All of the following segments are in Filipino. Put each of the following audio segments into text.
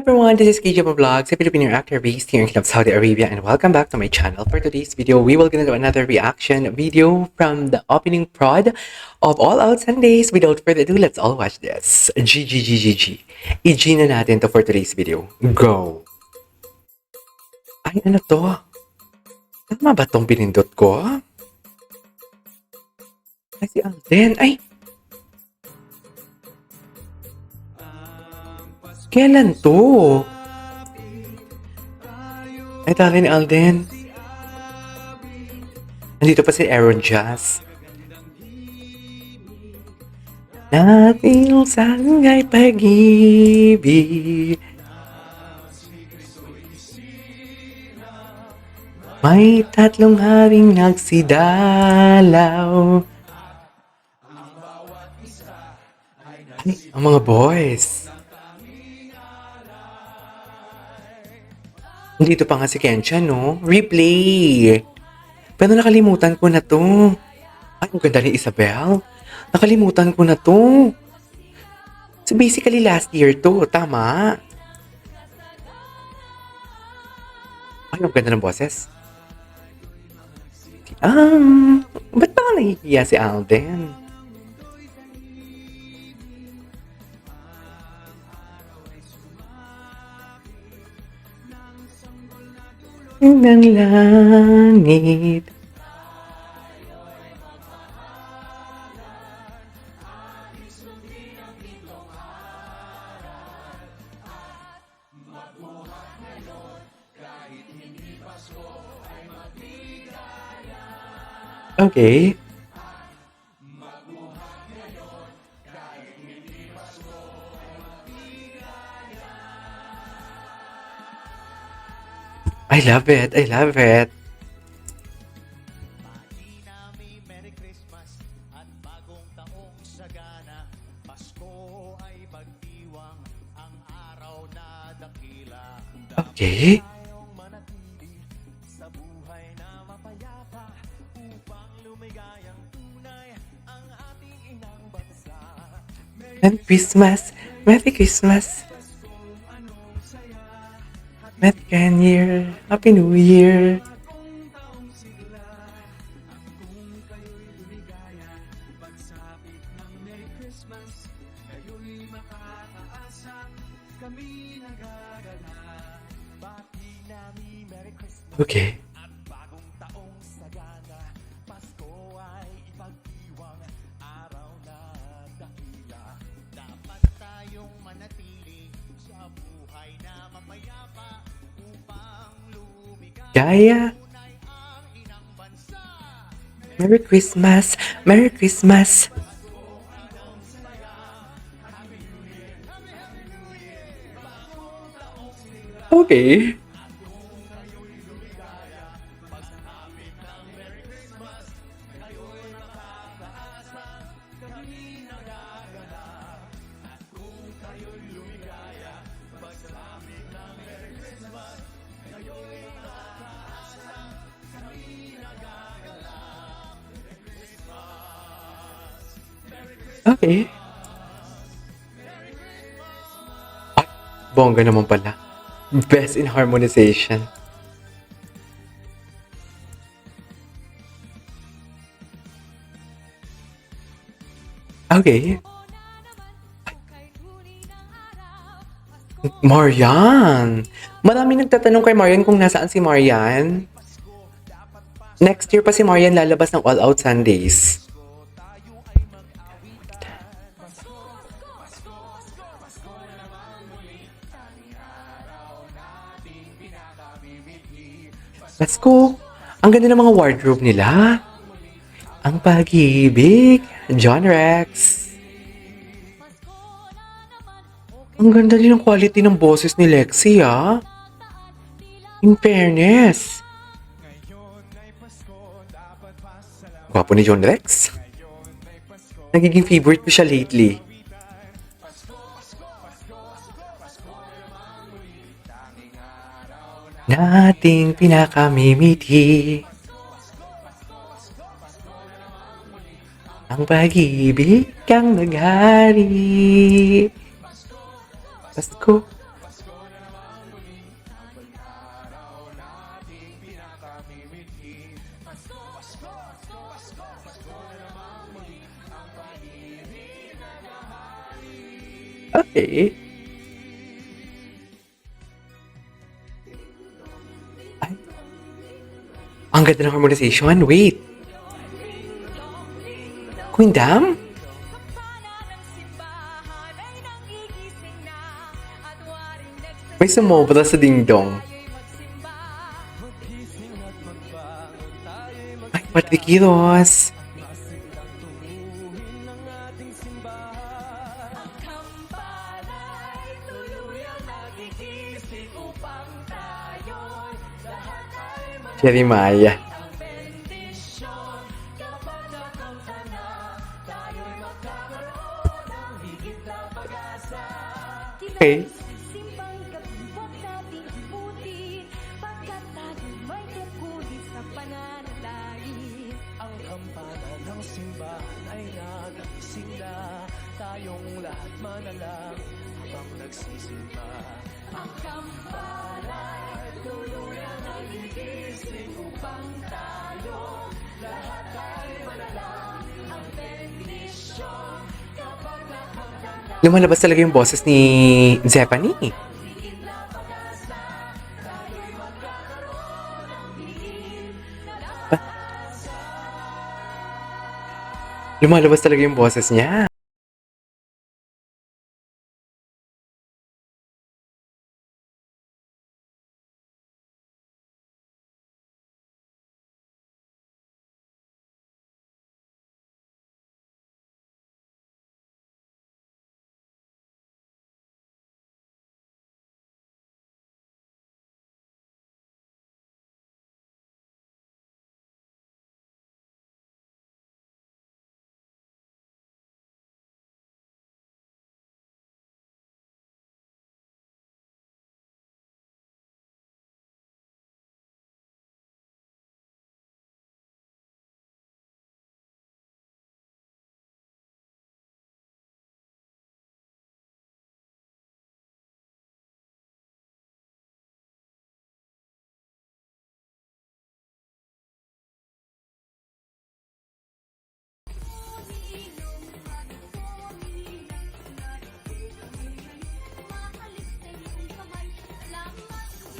everyone, this is KJ Vlogs, a Filipino actor based here in Club Saudi Arabia, and welcome back to my channel. For today's video, we will gonna do another reaction video from the opening prod of All Out Sundays. Without further ado, let's all watch this. GGGGG. I-G na natin to for today's video. Go! Ay, ano to? Tama ba tong pinindot ko? Ay, si Alden. Ay! Kailan to? Ay, tali ni Alden. Nandito pa si Aaron Jazz. Nating sanggay pag-ibig. May tatlong haring nagsidalaw. Ay, ang mga boys. Dito pa nga si Kensha, no? Replay! Pero nakalimutan ko na to. Ay, ang ganda ni Isabel. Nakalimutan ko na to. So basically last year to, tama? Ay, ang ganda ng boses. Ba't ba nga nahihiya si Alden? Ng langit. Okay. I love it. I love it. Merry Christmas at bagong taong sagana. Pasko ay pagdiwang ang araw na dakila. Okay. Tayong manatili sa buhay na mapayapa upang lumigayang tunay ang ating inang bansa. Merry Christmas. Merry Christmas. Merry Year. Happy New Year. Okay. At bagong taong sagana, Pasko ay ipagdiwang araw na dakila. Dapat tayong manatili sa buhay na mapayapa upang lumigaya Gaya. ang inang bansa. Merry Christmas. Merry Christmas. Okay. Okay. Ay, bongga naman pala. Best in harmonization. Okay. Marian! Marami nagtatanong kay Marian kung nasaan si Marian. Next year pa si Marian lalabas ng All Out Sundays. Let's go! Ang ganda ng mga wardrobe nila. Ang pag-ibig, John Rex. Ang ganda din ng quality ng boses ni Lexi, ah. In fairness. Gwapo ni John Rex. Nagiging favorite ko siya lately. Nating pinakamimiti ang pag-ibig kang naghari. Pasko, nakamimiti. Pasko, Pasko, Pasko, Pasko, Pasko na naman muli. Ang pag-ibig naghahari. Okay. Ay. Ang ganda ng harmonization. Wait. Queen Dam? May sumobra sa dingdong. Ay, Patrikiros. Jeremiah. Okay. Ang kampana ng simbahan ay nagising na. Tayong lahat manalang habang nagsisimba. Ang kampana ay tuluyang nagigising upang tayo lahat ay manalang. Ang bendisyon kapag nakakanta. Lumalabas talaga yung boses ni Zephanie. Lumalabas talaga yung boses niya.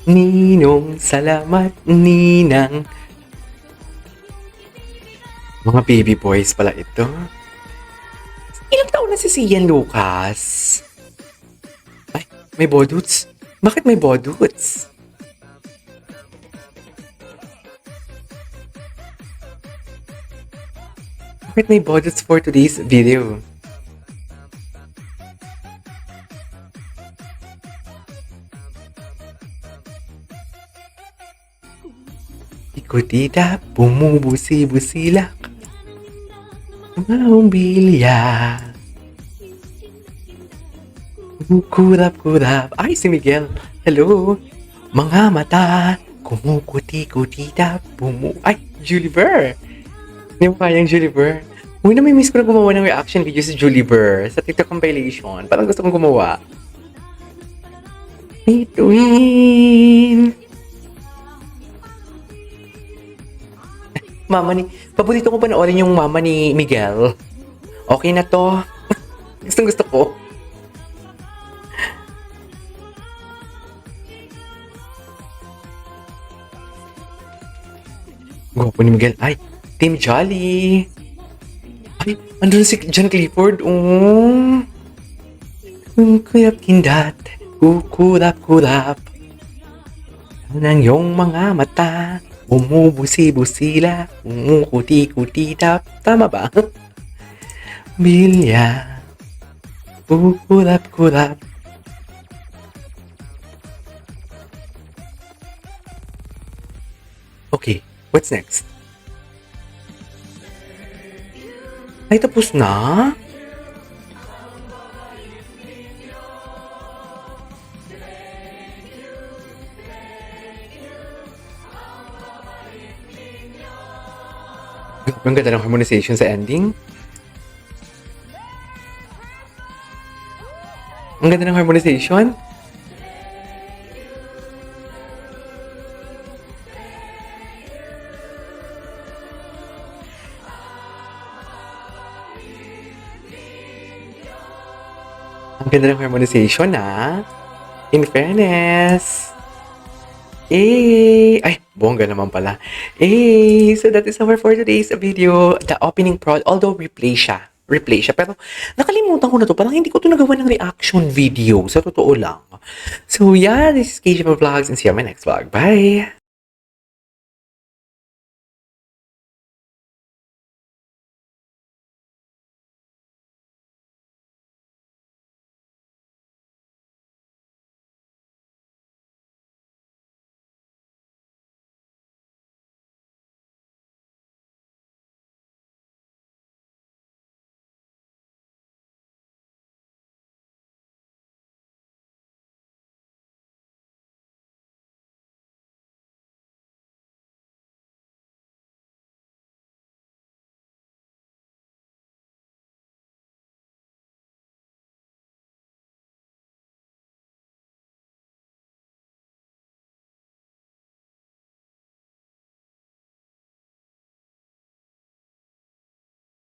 Ninong, salamat, Ninang. Mga baby boys pala ito. Ilang taon na si Sian Lucas? Ay, may boduts. Bakit may boduts? Bakit may boduts for today's video? Ikutita, bumubusi-busilak. Maumbilya. Kurap-kurap. Ay, si Miguel. Hello. Mga mata. Kumukuti-kutita. Ay, Julie Burr. Hindi mo kayang Julie Burr. Uy, namimiss ko na gumawa ng reaction video si Julie Burr sa TikTok compilation. Parang gusto kong gumawa. Between. Mama ni... Paborito ko panoorin yung mama ni Miguel. Okay na to. Gustong gusto ko. Gwapo ni Miguel. Ay, Team Jolly. Ay, andun si John Clifford. Oh. Kuyap kindat. Kukurap-kurap. Ang iyong mga mata. Bumubusi-busila. Umukuti-kutitap. Tama ba? Bilya. Kukurap-kurap. Okay, what's next? Ay, tapos na? Ang ganda ng harmonization sa ending. Ang ganda ng harmonization. Ang ganda ng harmonization, In fairness. Ay, bongga naman pala. So that is our for today's video. The opening prod, although replay siya. Pero nakalimutan ko na to. Parang hindi ko to nagawa ng reaction video. Sa totoo lang. So yeah, this is KJ Vlogs and see you on my next vlog. Bye!